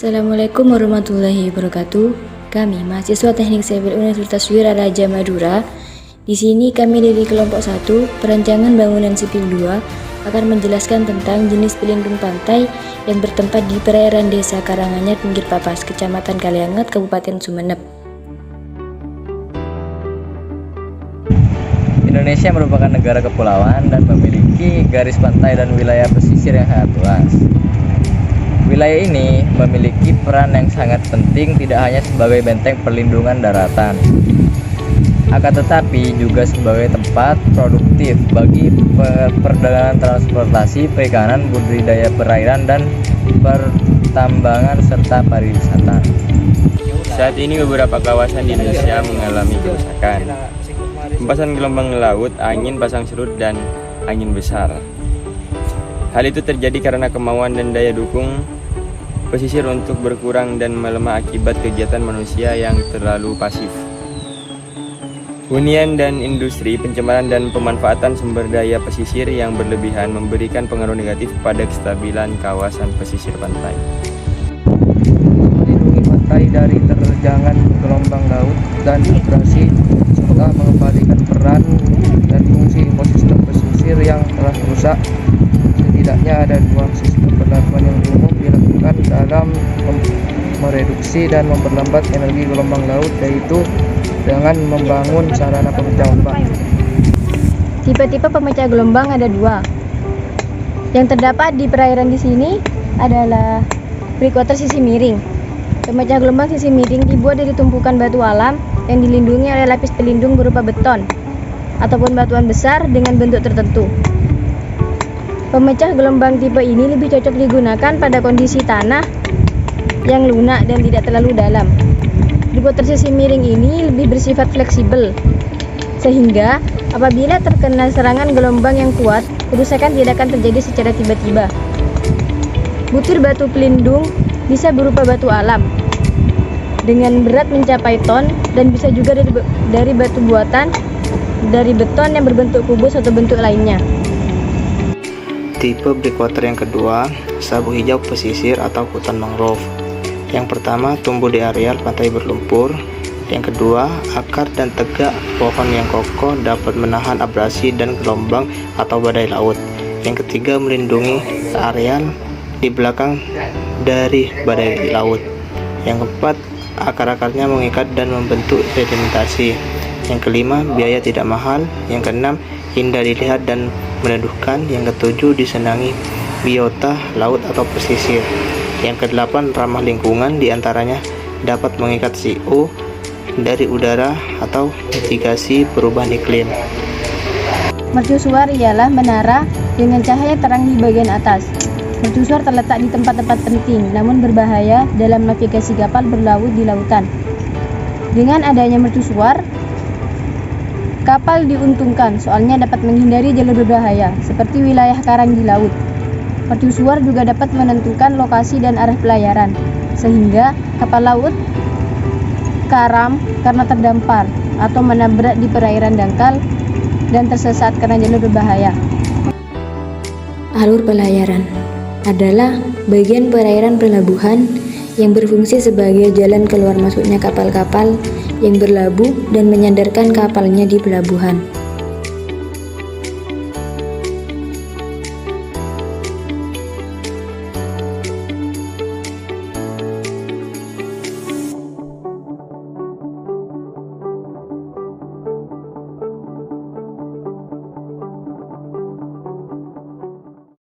Assalamualaikum warahmatullahi wabarakatuh. Kami mahasiswa Teknik Sipil Universitas Wiraraja Madura. Di sini kami dari kelompok 1, Perancangan Bangunan Sipil 2, akan menjelaskan tentang jenis pelindung pantai yang bertempat di perairan Desa Karanganyar, Pinggir Papas, Kecamatan Kalianget, Kabupaten Sumeneb. Indonesia merupakan negara kepulauan dan memiliki garis pantai dan wilayah pesisir yang sangat luas. Wilayah ini memiliki peran yang sangat penting tidak hanya sebagai benteng perlindungan daratan, akan tetapi juga sebagai tempat produktif bagi perdagangan, transportasi, perikanan, budidaya perairan, dan pertambangan serta pariwisata. Saat ini beberapa kawasan di Indonesia mengalami kerusakan. Hempasan gelombang laut, angin pasang surut, dan angin besar. Hal itu terjadi karena kemauan dan daya dukung pesisir untuk berkurang dan melemah akibat kegiatan manusia yang terlalu pasif. Hunian dan industri, pencemaran dan pemanfaatan sumber daya pesisir yang berlebihan memberikan pengaruh negatif pada kestabilan kawasan pesisir pantai. Melindungi pantai dari terjangan gelombang laut dan migrasi, serta mengembalikan peran dan fungsi ekosistem pesisir yang telah rusak. Setidaknya ada 2 sistem pendampingan yang umum dilakukan dalam mereduksi dan memperlambat energi gelombang laut, yaitu dengan membangun sarana pemecah ombak. Tipe-tipe pemecah gelombang ada 2. Yang terdapat di perairan di sini adalah breakwater sisi miring. Pemecah gelombang sisi miring dibuat dari tumpukan batu alam yang dilindungi oleh lapis pelindung berupa beton ataupun batuan besar dengan bentuk tertentu. Pemecah gelombang tipe ini lebih cocok digunakan pada kondisi tanah yang lunak dan tidak terlalu dalam. Breakwater sisi miring ini lebih bersifat fleksibel, sehingga apabila terkena serangan gelombang yang kuat, kerusakan tidak akan terjadi secara tiba-tiba. Butir batu pelindung bisa berupa batu alam dengan berat mencapai ton, dan bisa juga dari batu buatan, dari beton yang berbentuk kubus atau bentuk lainnya. Tipe breakwater yang kedua, sabu hijau pesisir atau hutan mangrove. Yang pertama, tumbuh di areal pantai berlumpur. Yang kedua, akar dan tegak pohon yang kokoh dapat menahan abrasi dan gelombang atau badai laut. Yang ketiga, melindungi areal di belakang dari badai laut. Yang keempat, akar-akarnya mengikat dan membentuk sedimentasi. Yang kelima, biaya tidak mahal. Yang keenam, indah dilihat dan meneduhkan. Yang ketujuh, disenangi biota laut atau pesisir. Yang kedelapan, ramah lingkungan, diantaranya dapat mengikat CO dari udara atau mitigasi perubahan iklim. Mercusuar ialah menara dengan cahaya terang di bagian atas. Mercusuar terletak di tempat-tempat penting, namun berbahaya dalam navigasi kapal berlaut di lautan. Dengan adanya mercusuar, kapal diuntungkan soalnya dapat menghindari jalur berbahaya seperti wilayah karang di laut. Mercusuar juga dapat menentukan lokasi dan arah pelayaran, sehingga kapal laut karam karena terdampar atau menabrak di perairan dangkal dan tersesat karena jalur berbahaya. Alur pelayaran adalah bagian perairan pelabuhan yang berfungsi sebagai jalan keluar masuknya kapal-kapal yang berlabuh dan menyandarkan kapalnya di pelabuhan.